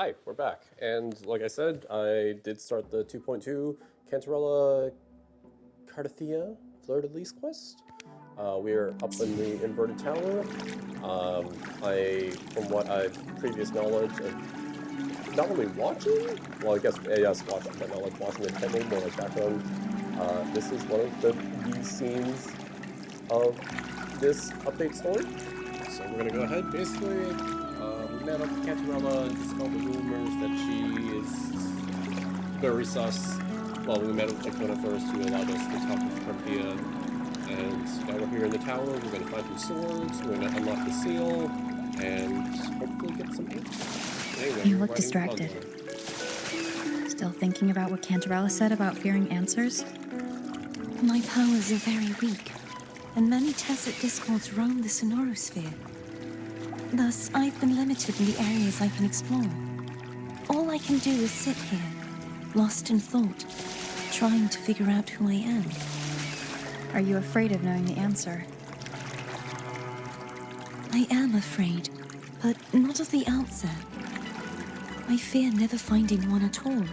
Hi, we're back. And like I said, I did start the 2.2 Cantarella Cardathia Fleur de Lis quest. We're up in the inverted tower. From what I've previous knowledge of not really watching, well, I guess, yes, watching, but not like watching intently, more like background. This is one of the scenes of this update story. So we're gonna go ahead, basically. We met up with Cantarella and dispelled the rumors that she is very sus. Well, we met with Jacona first, who allowed us to talk with Carthia. And now we're here in the tower. We're going to find some swords. We're going to unlock the seal, and hopefully get some answers. Anyway, You look distracted. Still thinking about what Cantarella said about fearing answers? My powers are very weak, and many tacit discords roam the sonorosphere. Thus, I've been limited in the areas I can explore. All I can do is sit here, lost in thought, trying to figure out who I am. Are you afraid of knowing the answer? I am afraid, but not of the answer. I fear never finding one at all.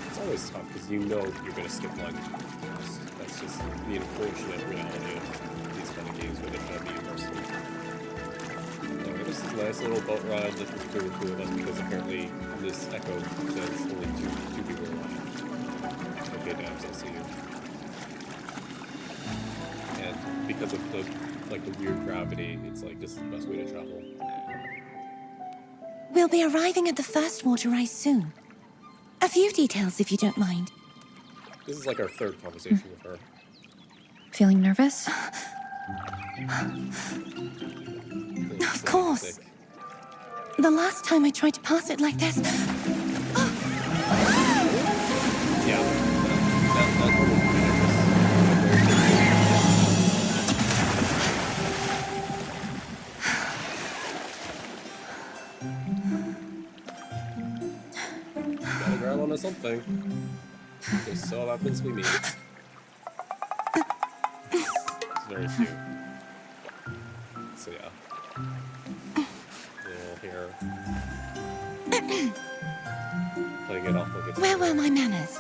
It's always tough because you know you're going to skip line. That's just the unfortunate reality of these kind of games where they try to be immersive. Anyway, this is a nice little boat ride just between the two of us because apparently this echo says only two people are alive. Okay, Dabs, I see you. And because of the weird gravity, it's like this is the best way to travel. We'll be arriving at the first water rise soon. A few details, if you don't mind. This is like our third conversation with her. Feeling nervous? Of course. Sick. The last time I tried to pass it like this... Yeah. Gotta grab onto something. Just so happens we meet. It's very cute. So yeah. Little hair. Playing it off like it's... Where were my manners?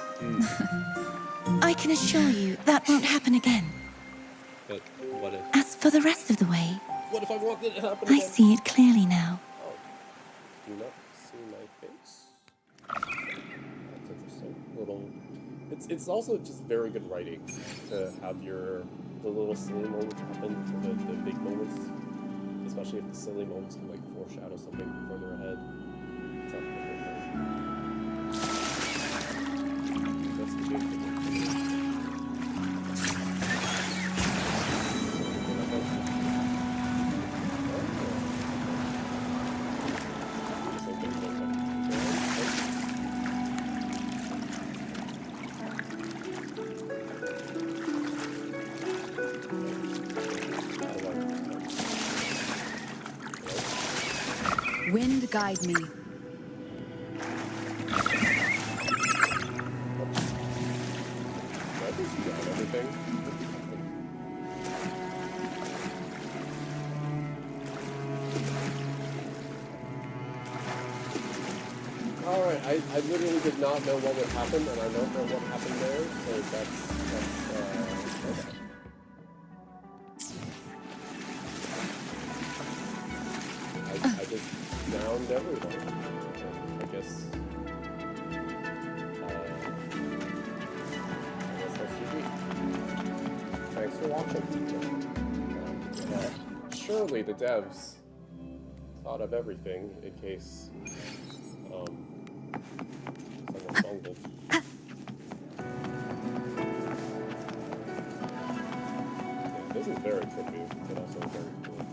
I can assure you that won't happen again. But what if... As for the rest of the way... What if I want it to happen I again? see it clearly now. Oh. Do you not see my face? That's interesting. It's also just very good writing to have the little silly moments happen for the big moments. Especially if the silly moments can like foreshadow something further ahead. It's not the whole thing. That's the game thing. Wind guide me. Alright, I literally did not know what would happen, and I don't know what happened there, so that's okay. I just drowned everyone. I guess that's GG. Thanks for watching. Surely the devs thought of everything in case someone bungled. Yeah, this is very trippy, but also very cool.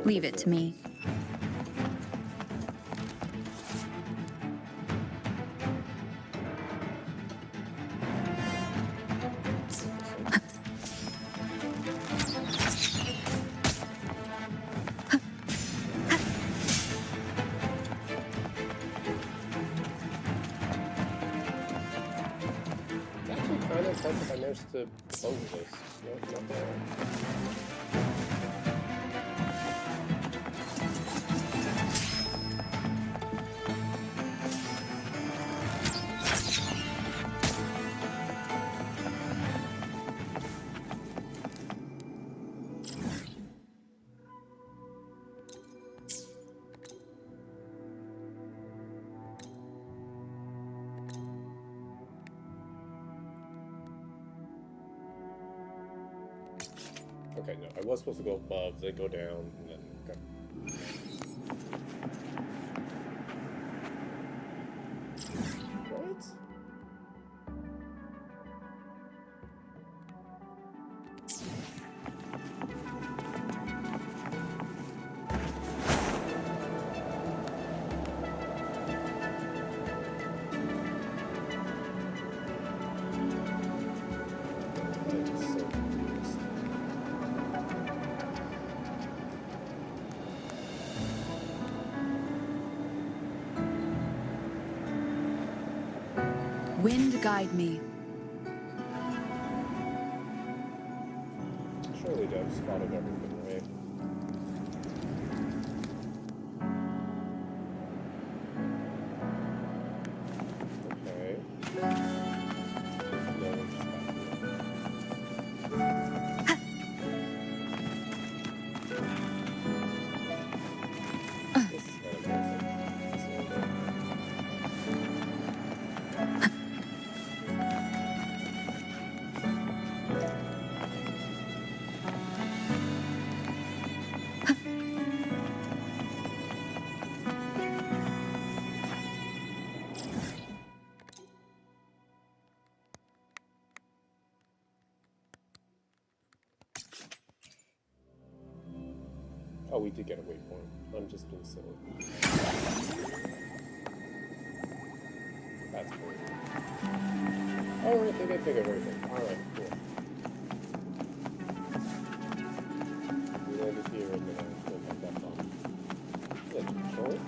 Leave it to me. If I managed to close this. No, not bad. Okay, no, I was supposed to go above, then go down, and then go. What? Wind guide me. Surely Dev's thought of everything, right? Okay. No one's This is kind of perfect. Oh, we did get a waypoint. I'm just being silly. That's cool. Oh, right, they did pick up everything. Alright, cool. We landed here and then I go back up on. Let's control it.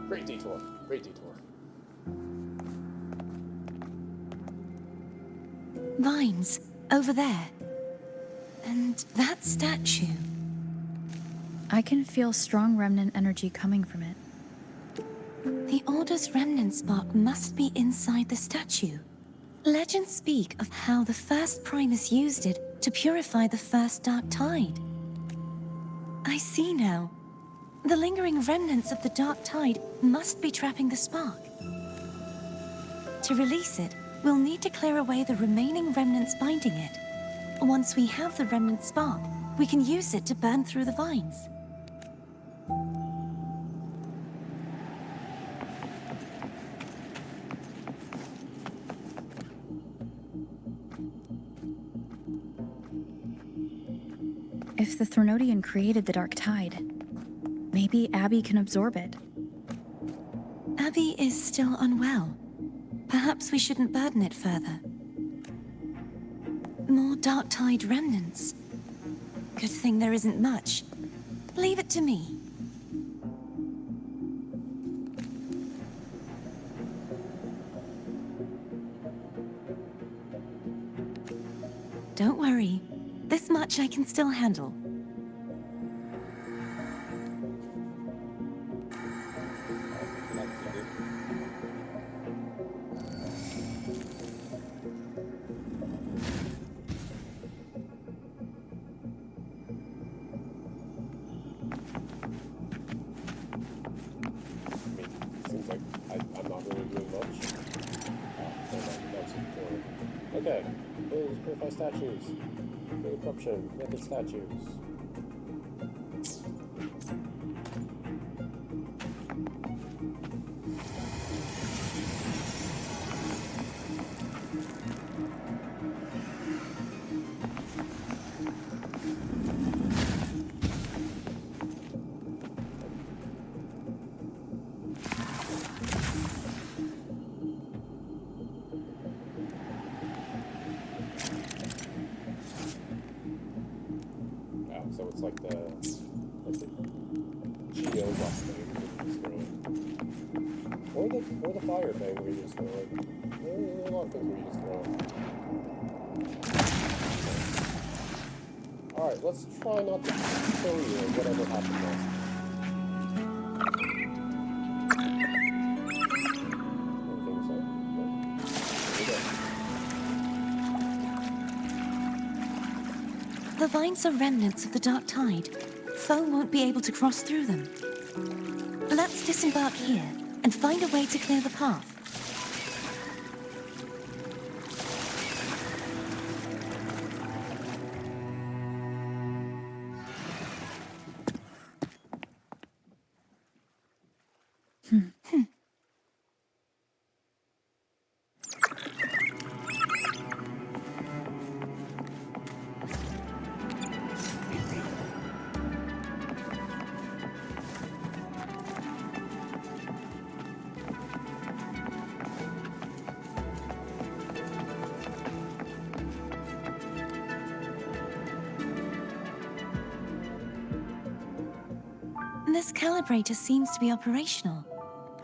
Great detour. Great detour. Vines, over there. And that statue. I can feel strong remnant energy coming from it. The Order's remnant spark must be inside the statue. Legends speak of how the first Primus used it to purify the first Dark Tide. I see now. The lingering remnants of the Dark Tide must be trapping the spark. To release it, we'll need to clear away the remaining remnants binding it. Once we have the remnant spark, we can use it to burn through the vines. If the Threnodian created the Dark Tide, maybe Abby can absorb it. Abby is still unwell. Perhaps we shouldn't burden it further. More Dark Tide remnants. Good thing there isn't much. Leave it to me. Don't worry. This much I can still handle. Seems like I'm not really doing much. That's important. Okay, those purify statues. Kill corruption, method statues. It's like the Geo-Bus thing where you just throw it. Or the fire thing where you just throw it. There are a lot of things where you just throw it. Alright, let's try not to kill you or whatever happens next. Anything to say? No? Here we go. The vines are remnants of the dark tide. Foe won't be able to cross through them. Let's disembark here and find a way to clear the path. This calibrator seems to be operational.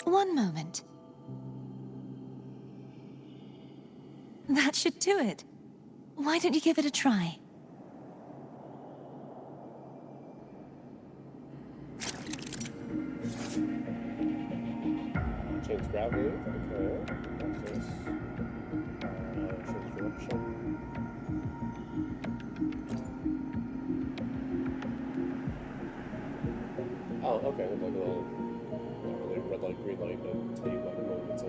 One moment. That should do it. Why don't you give it a try? Change gravity. Okay. What's this? Change direction. Oh, okay. It's like a little, not really red light, green light, but tell you what mode it's in.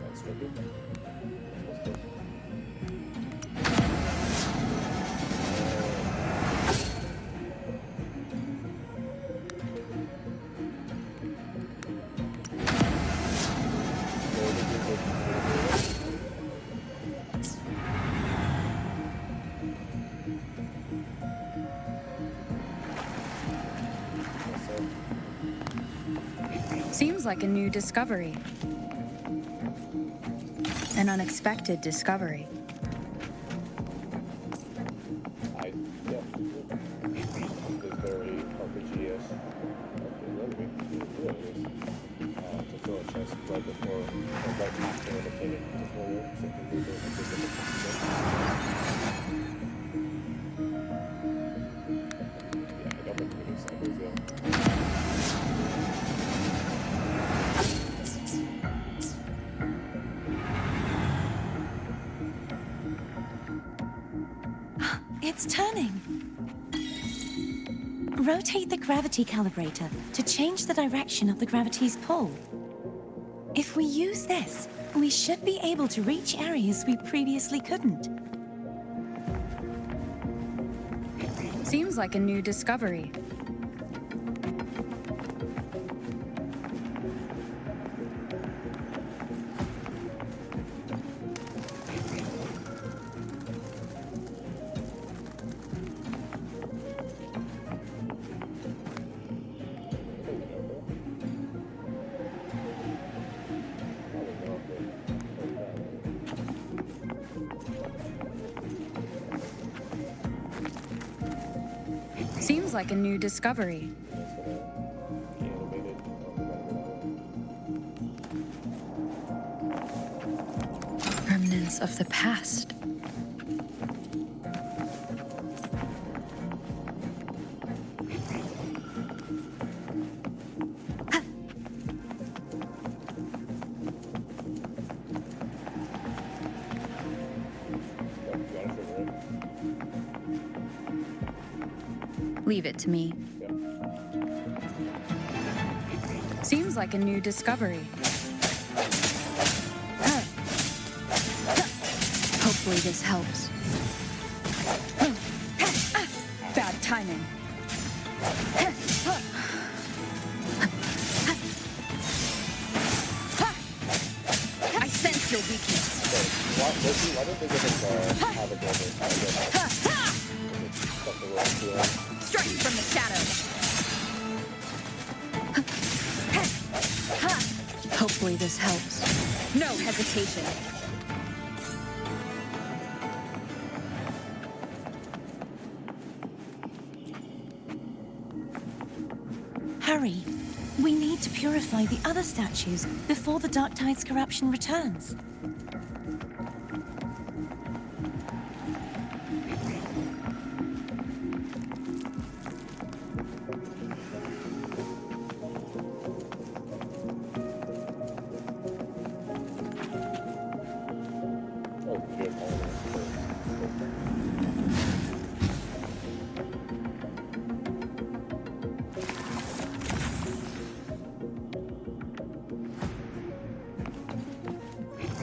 That's tricky. Seems like a new discovery. An unexpected discovery. Yeah. It's very RPG-ish. Okay, then we do this. To throw a chest right before, or right after the mechanic, just when you're simply moving a specific chest. Yeah, I don't think we can do cycles yet. It's turning. Rotate the gravity calibrator to change the direction of the gravity's pull. If we use this, we should be able to reach areas we previously couldn't. Seems like a new discovery. Seems like a new discovery. Remnants of the past. Leave it to me. Yeah. Seems like a new discovery. Hopefully this helps. Bad timing. I sense your weakness. Why don't they give us have a global? Strike from the shadows. Hopefully this helps. No hesitation. Hurry. We need to purify the other statues before the Dark Tide's corruption returns.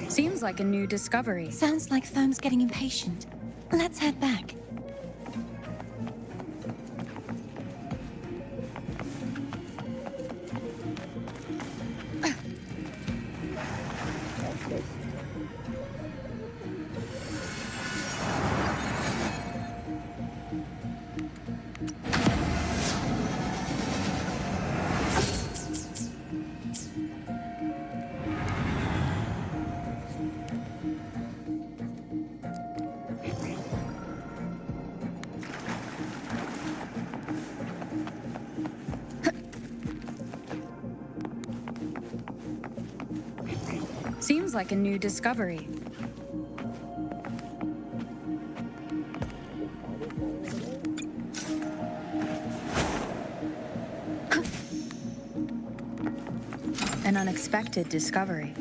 Seems like a new discovery. Sounds like Thome's getting impatient. Let's head back. Seems like a new discovery. An unexpected discovery.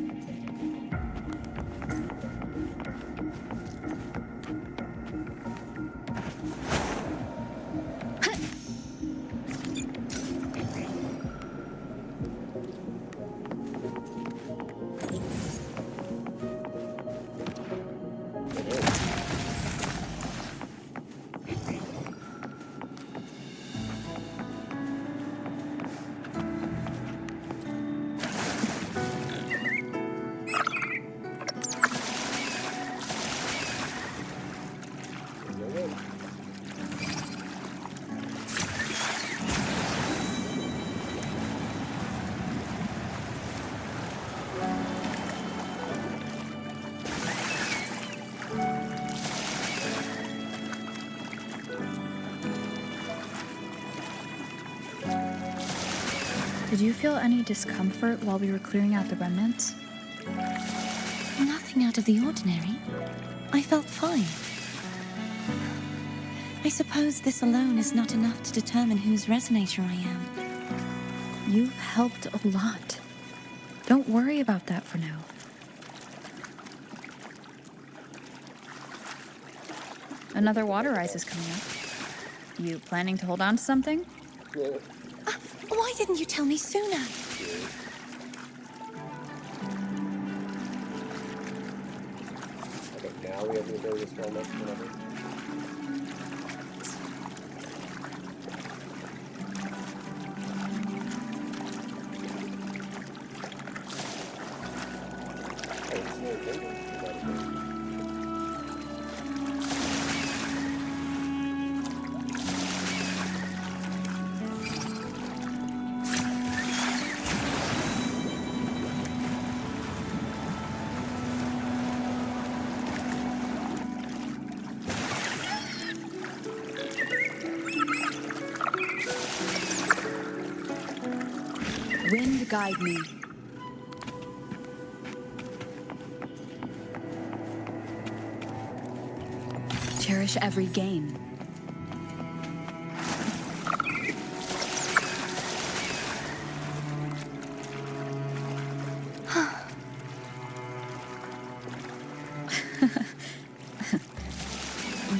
Did you feel any discomfort while we were clearing out the remnants? Nothing out of the ordinary. I felt fine. I suppose this alone is not enough to determine whose resonator I am. You've helped a lot. Don't worry about that for now. Another water rise is coming up. You planning to hold on to something? Why didn't you tell me sooner? Okay, now we have the ability to spell next whenever. Wind guide me. Cherish every gain.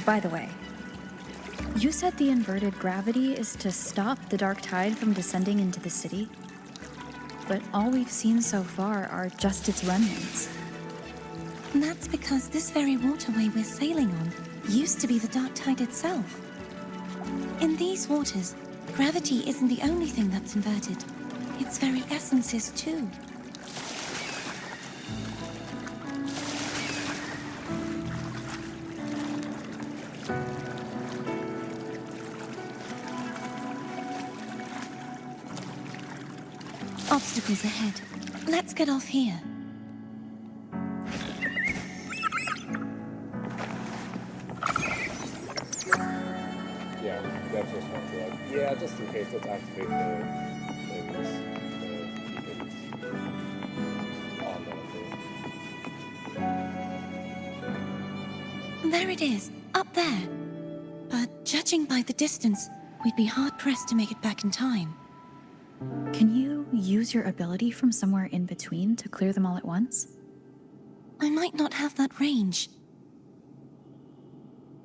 By the way, you said the inverted gravity is to stop the dark tide from descending into the city? But all we've seen so far are just its remnants. And that's because this very waterway we're sailing on used to be the Dark Tide itself. In these waters, gravity isn't the only thing that's inverted. Its very essence is too. Obstacles ahead. Let's get off here. Yeah, that's just one drug. Yeah, just in case, let's activate the things. The beacons. There it is, up there. But judging by the distance, we'd be hard-pressed to make it back in time. Can you use your ability from somewhere in between to clear them all at once? I might not have that range.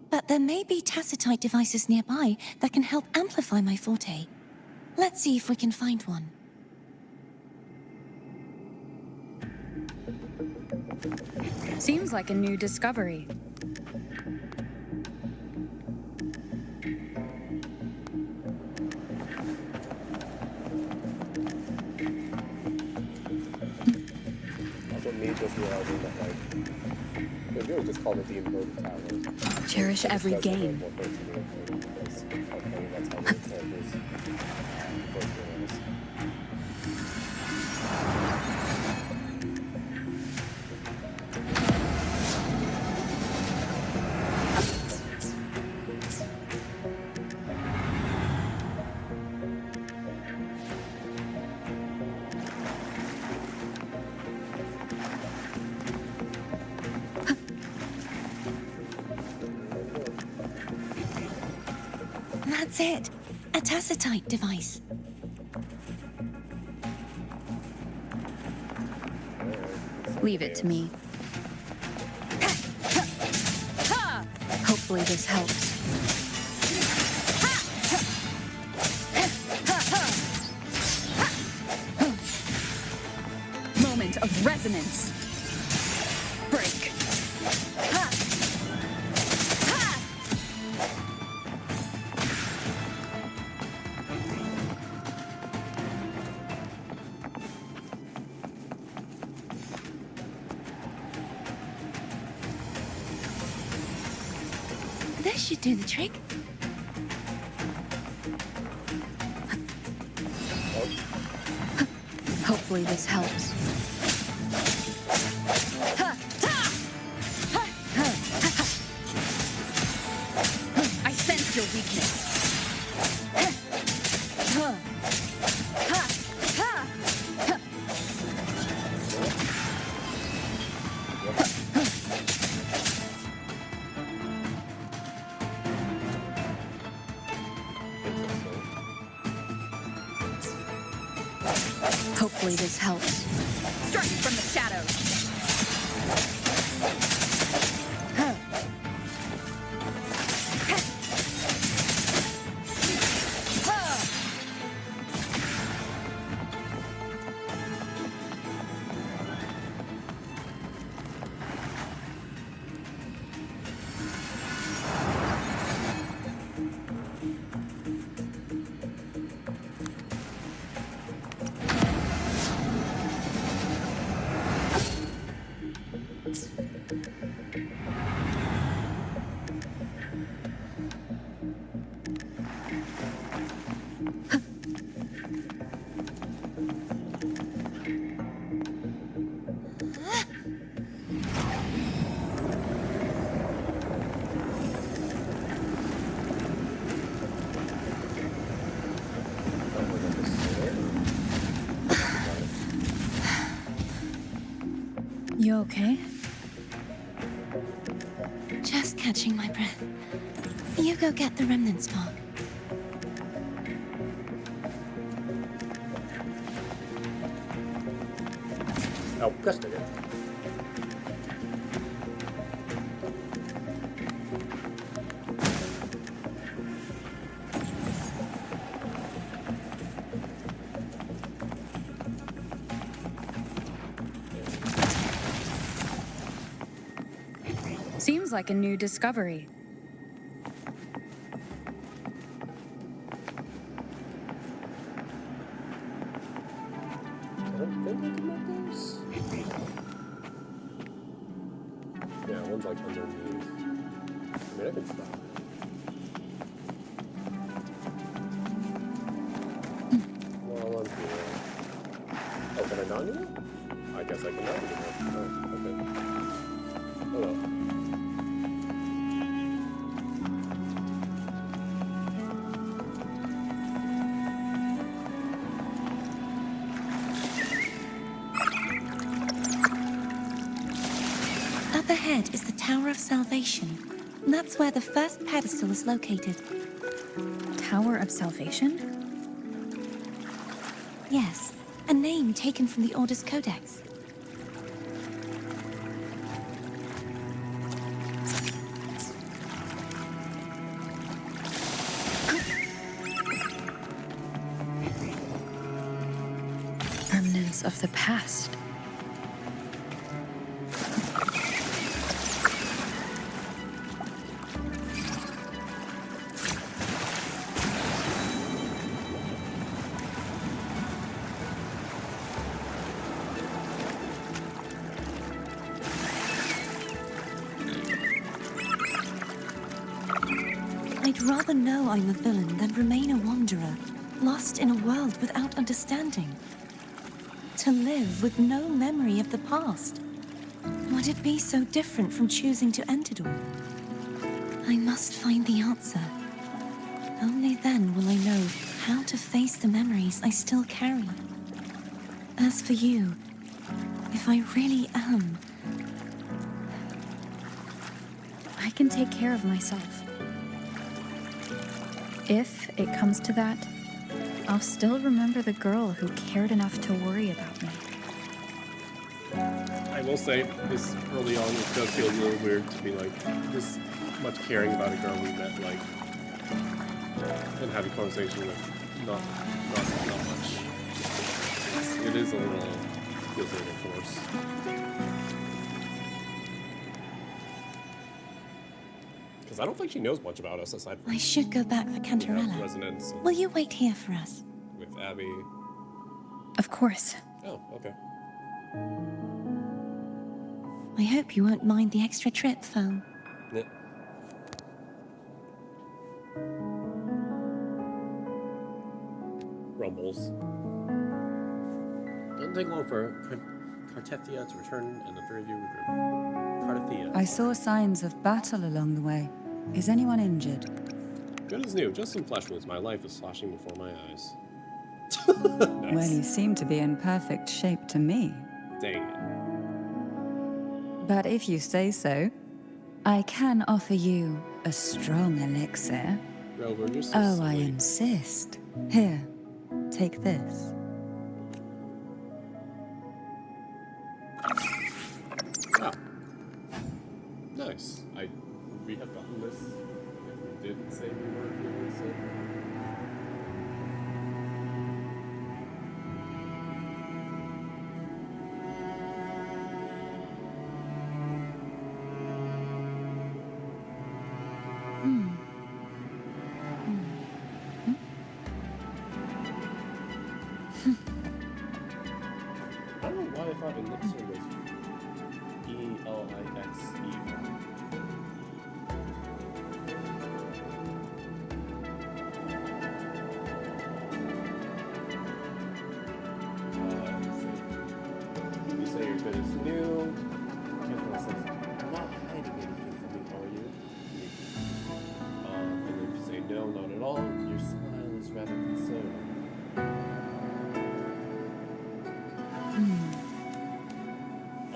But there may be tacitite devices nearby that can help amplify my forte. Let's see if we can find one. Seems like a new discovery. Also, me just realizing that, like, they really just call it the inverted tower. Cherish every gain. That's it. A tacitite device. Leave it to me. Hopefully this helps. Moment of resonance. Break. This should do the trick. Hopefully this helps. I sense your weakness. Hopefully this helps. Strike from the shadows. You okay? Just catching my breath. You go get the remnant spark. Oh, gosh dang it. Seems like a new discovery. I don't think I can make those. Yeah, one's like underneath. I mean, I can try. Well, I'm here. land on you? I guess I can navigate her. Oh, okay. Oh well. Up ahead is the Tower of Salvation. That's where the first pedestal is located. Tower of Salvation? Yes, a name taken from the Order's Codex. Remnants of the past. I'd rather know I'm a villain than remain a wanderer, lost in a world without understanding. To live with no memory of the past. Would it be so different from choosing to end it all? I must find the answer. Only then will I know how to face the memories I still carry. As for you, if I really am... I can take care of myself. If it comes to that, I'll still remember the girl who cared enough to worry about me. I will say, this early on, it does feel a little weird to be like, this much caring about a girl we met, like, and having conversation with not much. It is a little, feels a little forced. Because I don't think she knows much about us aside from I should go back for Cantarella. resonance Will you wait here for us? with Abby. Of course. Oh, okay. I hope you won't mind the extra trip, Foam. Yeah. Rumbles. Doesn't take long for Cartethia to return, and the three of you withdrew. Cartethia. I saw signs of battle along the way. Is anyone injured? Good as new, just some flesh wounds. My life is flashing before my eyes. Nice. Well, you seem to be in perfect shape to me. Dang it. But if you say so, I can offer you a strong elixir. Rover, you're so Oh, I sweet. insist. Here, take this. Wow. Nice. We have gotten this if we didn't say we were feeling sick. I don't know why I thought elixir was E-L-I-X-E-R. Let's see. You say your good is new. Everyone says, "You're not hiding anything from me, are you?" And then if you say, "No, not at all," your smile is rather consoling.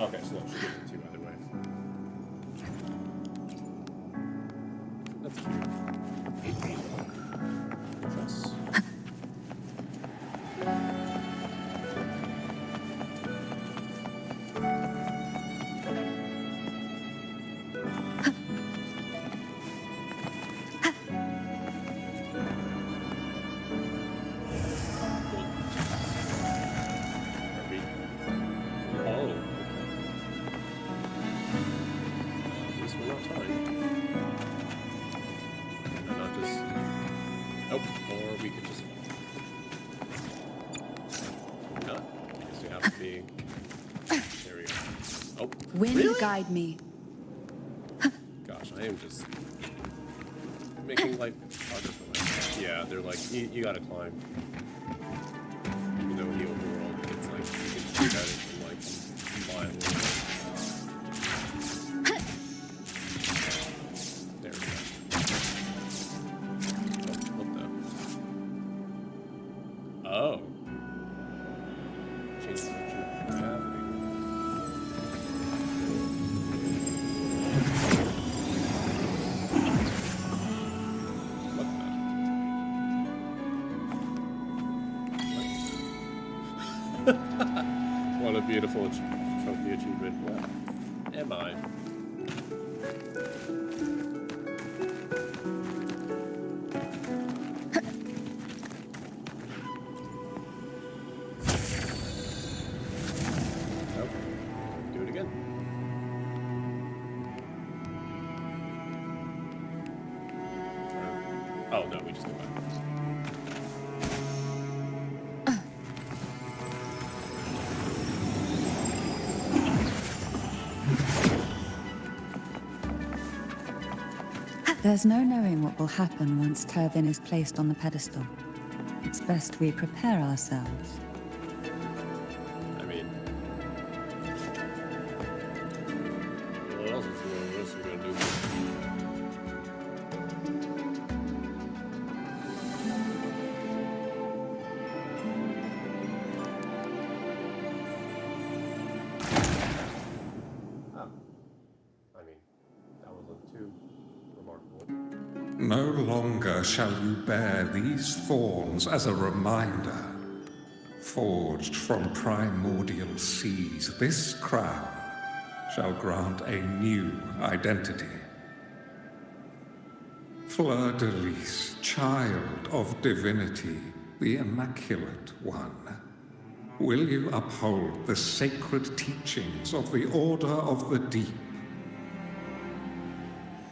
Okay, so no, she gives it to you either way. That's cute. Yes. Oh. At least we're not tied. And not just... Nope. Or we could just fall. Not. I guess we have to be... There we go. Oh. Wind Really? guide me. Gosh, I am just... making life harder for myself. Yeah, they're like, you gotta climb. Even though in the overworld, it's like, you can change the gravity. What a beautiful trophy achievement. Where am I? Oh, do it again. Oh no, we just go backwards. There's no knowing what will happen once Turvin is placed on the pedestal. It's best we prepare ourselves. I mean, what else is we gonna do? I mean, that wasn't too remarkable. No longer shall you bear these thorns as a reminder. Forged from primordial seas, this crown shall grant a new identity. Fleur-de-Lis, child of divinity, the Immaculate One. Will you uphold the sacred teachings of the Order of the Deep?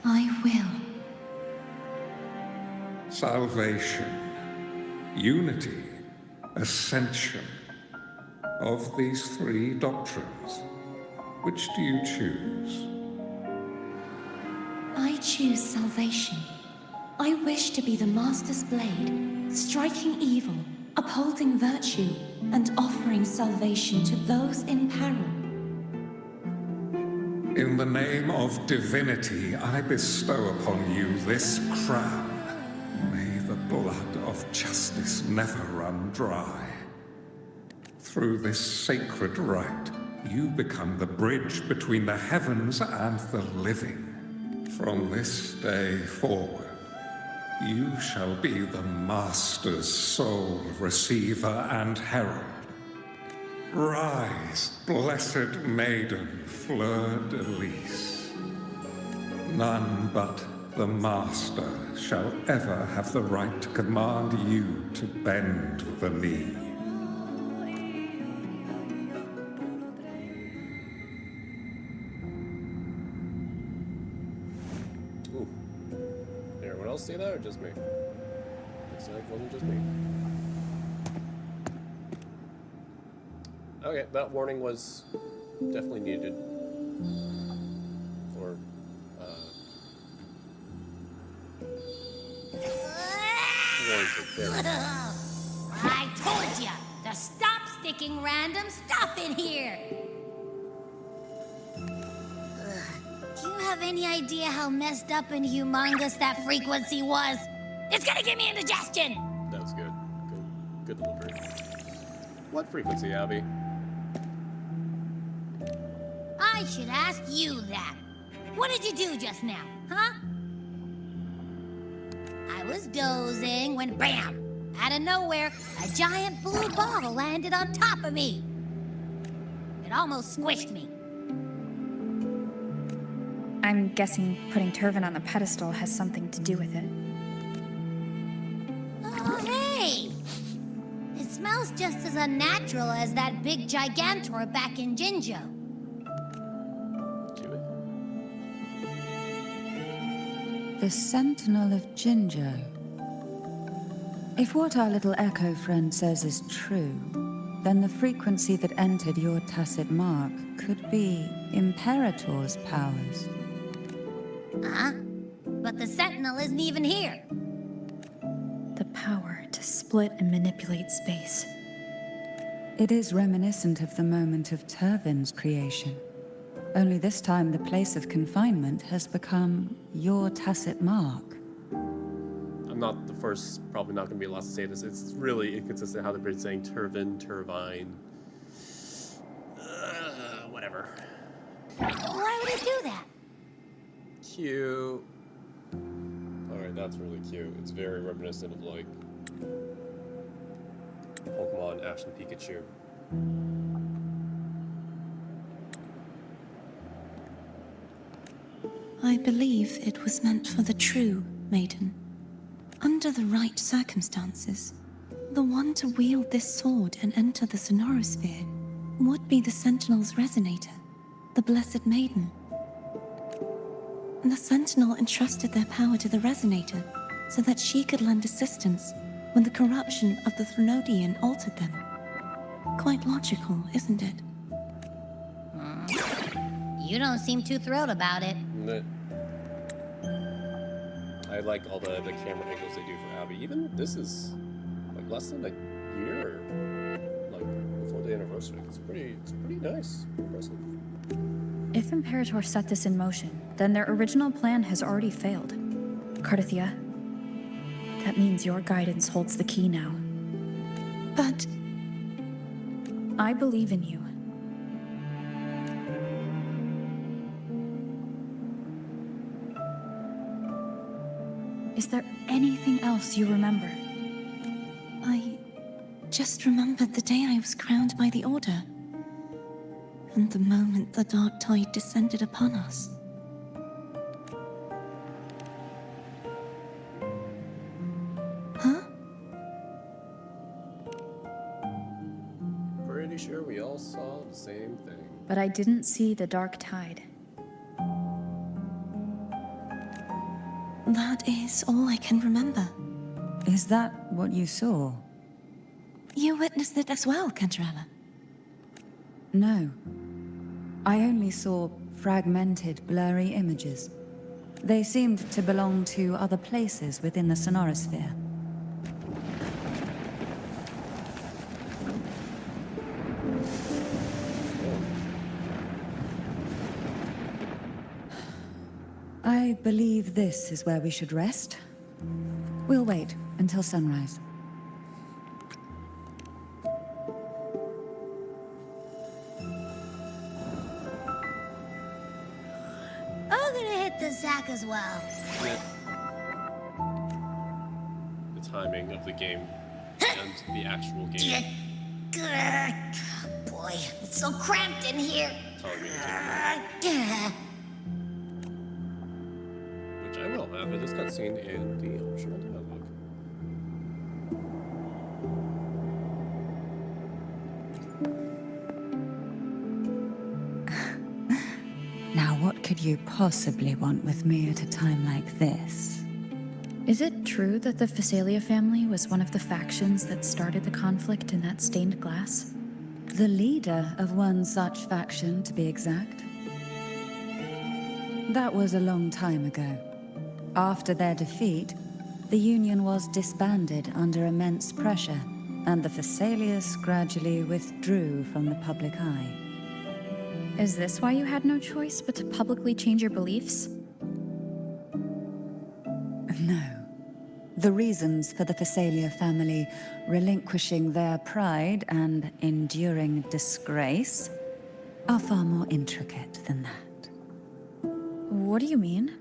I will. Salvation, unity, ascension. Of these three doctrines, which do you choose? I choose salvation. I wish to be the Master's blade, striking evil, upholding virtue, and offering salvation to those in peril. In the name of divinity, I bestow upon you this crown. May the blood of justice never run dry. Through this sacred rite, you become the bridge between the heavens and the living. From this day forward, you shall be the Master's sole receiver and herald. Rise, blessed maiden Fleur-de-Lis. None but the Master shall ever have the right to command you to bend the knee. Ooh. Did everyone else see that, or just me? Looks like it wasn't just me. Okay, that warning was definitely needed. Or, warnings are very I told ya to stop sticking random stuff in here. Do you have any idea how messed up and humongous that frequency was? It's gonna give me indigestion. That was good. Good delivery. What frequency, Abby? I should ask you that. What did you do just now, huh? I was dozing when bam! Out of nowhere, a giant blue ball landed on top of me. It almost squished me. I'm guessing putting Turvin on the pedestal has something to do with it. Oh, hey! It smells just as unnatural as that big gigantor back in Jinjo. Do it. The Sentinel of Jinjo. If what our little echo friend says is true, then the frequency that entered your tacit mark could be Imperator's powers. Huh? But the Sentinel isn't even here. The power to split and manipulate space. It is reminiscent of the moment of Turvin's creation. Only this time the place of confinement has become your tacit mark. I'm not the first, probably not going to be the last to say this. It's really inconsistent how they've been saying Turvin, Turvine. Whatever. Why would it do that? Cute. Alright, that's really cute. It's very reminiscent of, like, Pokemon Ash and Pikachu. I believe it was meant for the true maiden. Under the right circumstances, the one to wield this sword and enter the Sonorosphere would be the Sentinel's resonator, the Blessed Maiden. The Sentinel entrusted their power to the resonator so that she could lend assistance when the corruption of the Threnodian altered them. Quite logical, isn't it? You don't seem too thrilled about it. I like all the camera angles they do for Abby. Even this is like less than a year, like before the anniversary. It's pretty nice, impressive. If Imperator set this in motion, then their original plan has already failed. Cardathia, that means your guidance holds the key now. But I believe in you. Is there anything else you remember? I just remembered the day I was crowned by the Order. And the moment the dark tide descended upon us. Huh? Pretty sure we all saw the same thing. But I didn't see the dark tide. That is all I can remember. Is that what you saw? You witnessed it as well, Cantarella. No. I only saw fragmented, blurry images. They seemed to belong to other places within the Sonorosphere. I believe this is where we should rest. We'll wait until sunrise. I'm gonna hit the sack as well. The timing of the game and the actual game. Boy, it's so cramped in here. Telling me to take a break. Which I will have in this cutscene in the optional dialogue. Now, what could you possibly want with me at a time like this? Is it true that the Phasalia family was one of the factions that started the conflict in that stained glass? The leader of one such faction, to be exact. That was a long time ago. After their defeat, the Union was disbanded under immense pressure, and the Phasalias gradually withdrew from the public eye. Is this why you had no choice but to publicly change your beliefs? No. The reasons for the Phasalia family relinquishing their pride and enduring disgrace are far more intricate than that. What do you mean?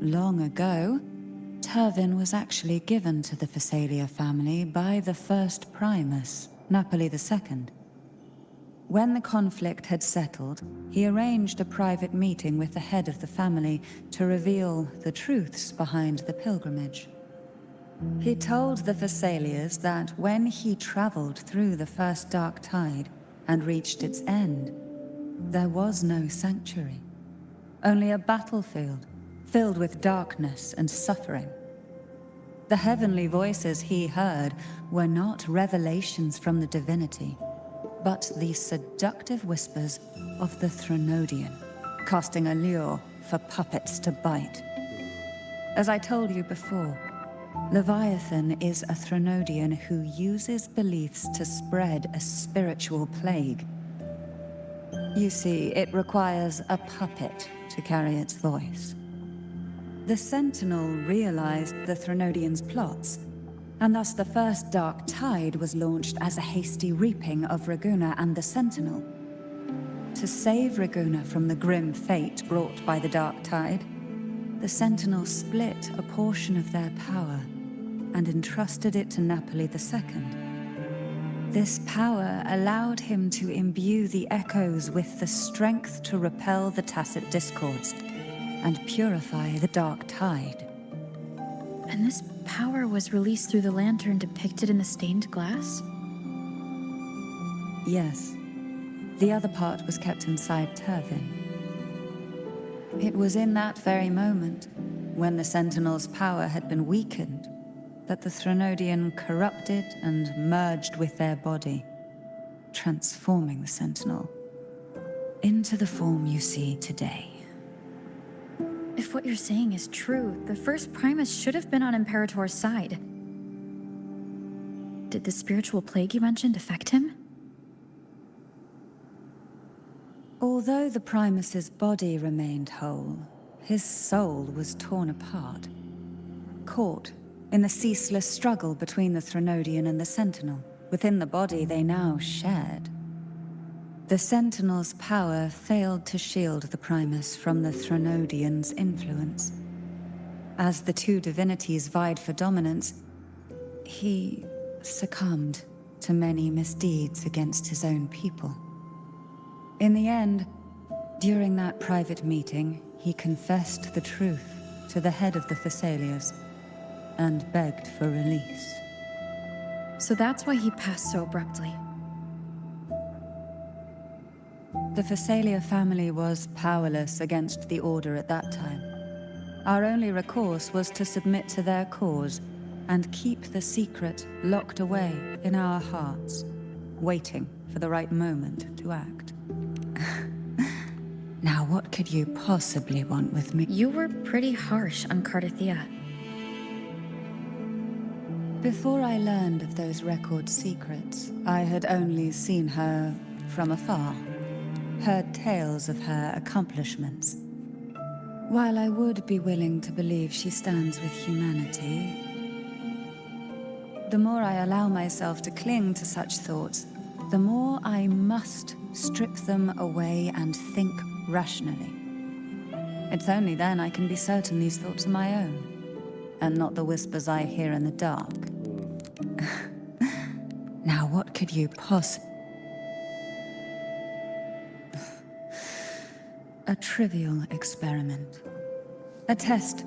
Long ago, Turvin was actually given to the Phasalia family by the first Primus, Napoli II. When the conflict had settled, he arranged a private meeting with the head of the family to reveal the truths behind the pilgrimage. He told the Phasalias that when he traveled through the first dark tide and reached its end, there was no sanctuary, only a battlefield filled with darkness and suffering. The heavenly voices he heard were not revelations from the divinity, but the seductive whispers of the Threnodian, casting a lure for puppets to bite. As I told you before, Leviathan is a Threnodian who uses beliefs to spread a spiritual plague. You see, it requires a puppet to carry its voice. The Sentinel realized the Threnodian's plots And thus the first dark tide was launched as a hasty reaping of Raguna and the Sentinel. To save Raguna from the grim fate brought by the dark tide, the Sentinel split a portion of their power and entrusted it to Napoli II. This power allowed him to imbue the echoes with the strength to repel the tacit discords and purify the dark tide. And this power was released through the lantern depicted in the stained glass? Yes. The other part was kept inside Turvin. It was in that very moment, when the Sentinel's power had been weakened, that the Threnodian corrupted and merged with their body, transforming the Sentinel into the form you see today. If what you're saying is true, the first Primus should have been on Imperator's side. Did the spiritual plague you mentioned affect him? Although the Primus's body remained whole, his soul was torn apart, caught in the ceaseless struggle between the Threnodian and the Sentinel. Within the body they now shared. The Sentinel's power failed to shield the Primus from the Threnodian's influence. As the two divinities vied for dominance, he succumbed to many misdeeds against his own people. In the end, during that private meeting, he confessed the truth to the head of the Thessalias and begged for release. So that's why he passed so abruptly. The Thessalia family was powerless against the Order at that time. Our only recourse was to submit to their cause and keep the secret locked away in our hearts, waiting for the right moment to act. Now, what could you possibly want with me? You were pretty harsh on Cardathia. Before I learned of those record secrets, I had only seen her from afar, heard tales of her accomplishments. While I would be willing to believe she stands with humanity, the more I allow myself to cling to such thoughts, the more I must strip them away and think rationally. It's only then I can be certain these thoughts are my own, and not the whispers I hear in the dark. Now, what could you possibly... A trivial experiment. A test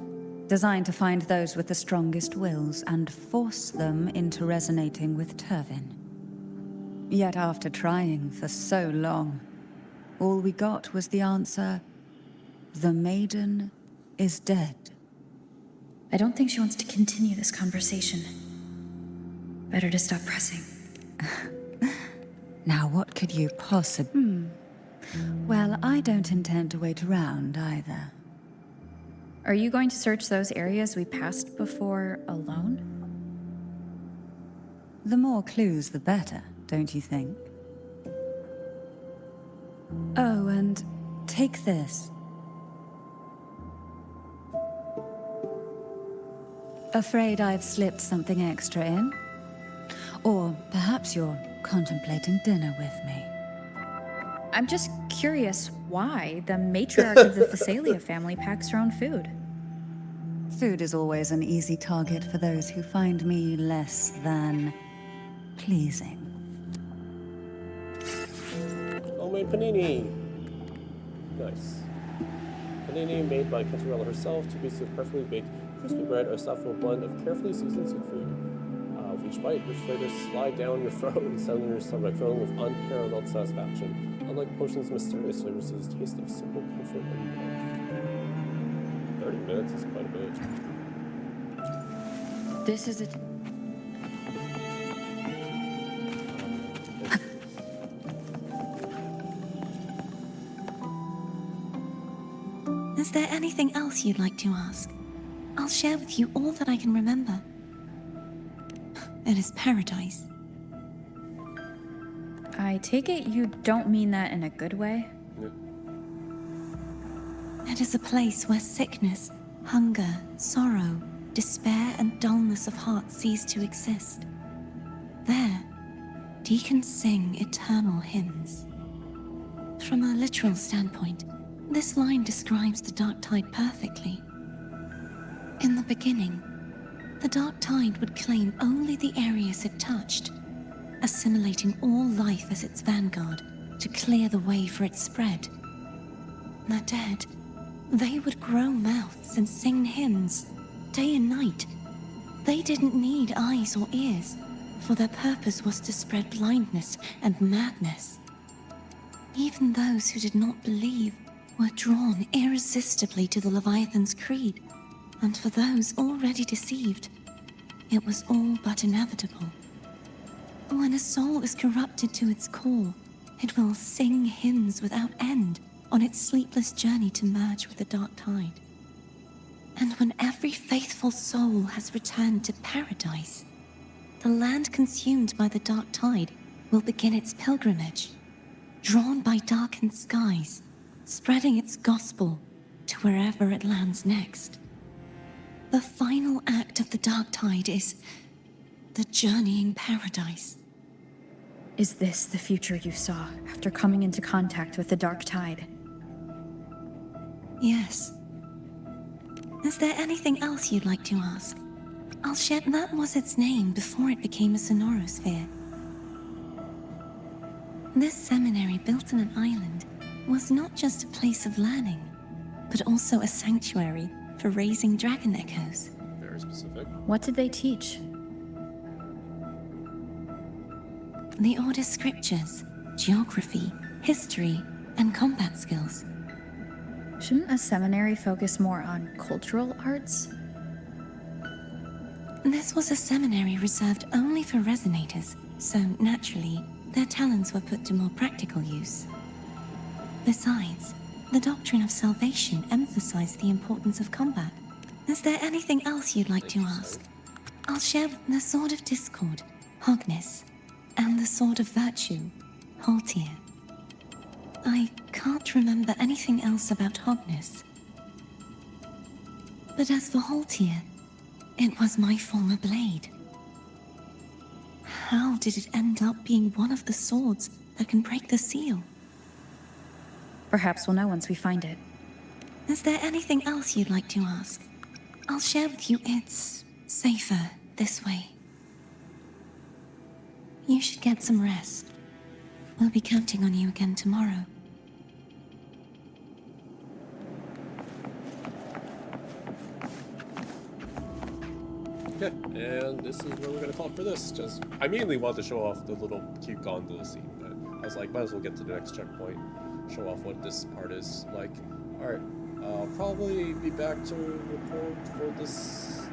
designed to find those with the strongest wills and force them into resonating with Turvin. Yet after trying for so long, all we got was the answer, "The maiden is dead." I don't think she wants to continue this conversation. Better to stop pressing. Now, what could you possibly... Well, I don't intend to wait around either. Are you going to search those areas we passed before alone? The more clues, the better, don't you think? Oh, and take this. Afraid I've slipped something extra in? Or perhaps you're contemplating dinner with me. I'm just curious why the matriarch of the Thessalia family packs her own food. Food is always an easy target for those who find me less than pleasing. Homemade panini! Nice. Panini made by Catarella herself, 2 pieces of perfectly baked crispy bread are stuffed with a blend of carefully seasoned seafood. With each bite, rich flavors slide down your throat and settle in your stomach, filling with unparalleled satisfaction. Unlike potions, mysterious flavors, it is a taste of simple comfort and love. 30 minutes is quite a bit. This is it. Is there anything else you'd like to ask? I'll share with you all that I can remember. It is paradise. I take it you don't mean that in a good way? It is a place where sickness, hunger, sorrow, despair and dullness of heart cease to exist. There, deacons sing eternal hymns. From a literal standpoint, this line describes the dark tide perfectly. In the beginning, the dark tide would claim only the areas it touched, assimilating all life as its vanguard to clear the way for its spread. The dead, they would grow mouths and sing hymns, day and night. They didn't need eyes or ears, for their purpose was to spread blindness and madness. Even those who did not believe were drawn irresistibly to the Leviathan's creed, and for those already deceived, it was all but inevitable. When a soul is corrupted to its core, it will sing hymns without end on its sleepless journey to merge with the dark tide. And when every faithful soul has returned to paradise, the land consumed by the dark tide will begin its pilgrimage, drawn by darkened skies, spreading its gospel to wherever it lands next. The final act of the dark tide is the journeying paradise. Is this the future you saw after coming into contact with the dark tide? Yes. Is there anything else you'd like to ask? I'll share that was its name before it became a sonorosphere. This seminary built on an island was not just a place of learning, but also a sanctuary for raising dragon echoes. Very specific. What did they teach? The Order's scriptures, geography, history, and combat skills. Shouldn't a seminary focus more on cultural arts? This was a seminary reserved only for resonators, so naturally, their talents were put to more practical use. Besides, the doctrine of salvation emphasized the importance of combat. Is there anything else you'd like to ask? I'll share the Sword of Discord, Hogness, and the Sword of Virtue, Haltier. I can't remember anything else about Hogness. But as for Haltier, it was my former blade. How did it end up being one of the swords that can break the seal? Perhaps we'll know once we find it. Is there anything else you'd like to ask? I'll share with you it's safer this way. You should get some rest. We'll be counting on you again tomorrow. Okay, and this is where we're gonna call it for this. Just, I mainly want to show off the little cute gondola scene, but I was like, might as well get to the next checkpoint, show off what this part is like. Alright, I'll probably be back to record for this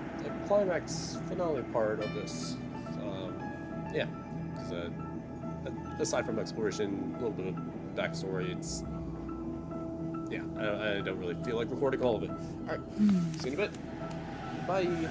climax finale part of this. Yeah, because aside from exploration, a little bit of backstory, it's, yeah, I don't really feel like recording all of it. Alright, see you in a bit. Bye.